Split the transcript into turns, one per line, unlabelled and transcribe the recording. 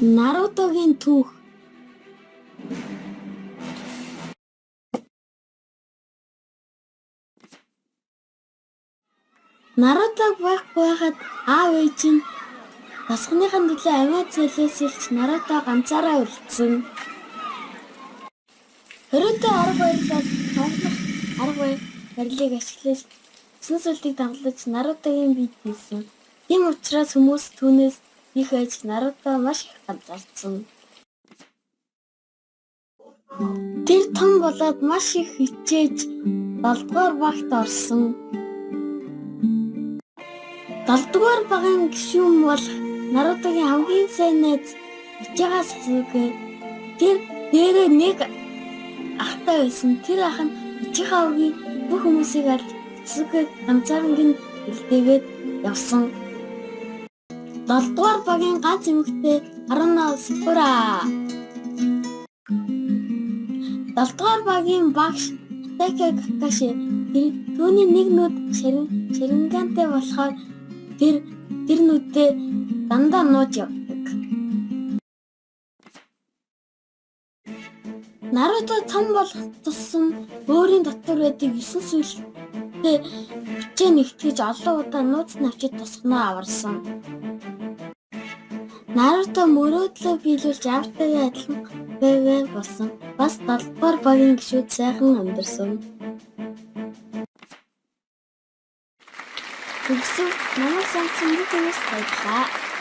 Нарутогийн түүх. Нарутог байхад аав ээж нь босгоныхын төлөө амиа цэлээсэлж Наруто ганцаараа үлдсэн. Наруто арга барилыг ашиглаж усан сүлтийг давлаж Нарутогийн биед хийсэн. Тийм учраас хүмүүс түүнээс их ээж Наруто маш их ганцаардсан. Тэр том болоод маш их хичээж 7-р багт орсон. 7-р багийн гишүүн бол Нарутогийн хамгийн сайн найз Учига Сасуге. Тэр дээрээ нэг ахтай байсан. Тэр ах нь Учигагийн бүх хүмүүсийг аль Сасуге ганцаарныг үлдээгээд явсан. 7-р багийн ганц эмэгтэй Харуно Сакура. 7-р багийн багш Атака Какаши. Түүний нэг нүд ширингантай болохоор тэр нүдээ дандаа нууж явдаг. Наруто том болох тусам өөрийн дотор байдаг 9 сүлжээ хүчээ нэгтгэж олон удаа нууц навчид тосгоноо аварсан. Наруто мөрөөдлөө биелүүлж аавтайгаа адилхан байваа болсон. Бас 7-р багийн гишүүд сайхан амьдарсан. Тэгсэн манай сонсон бүхнээс баярлалаа.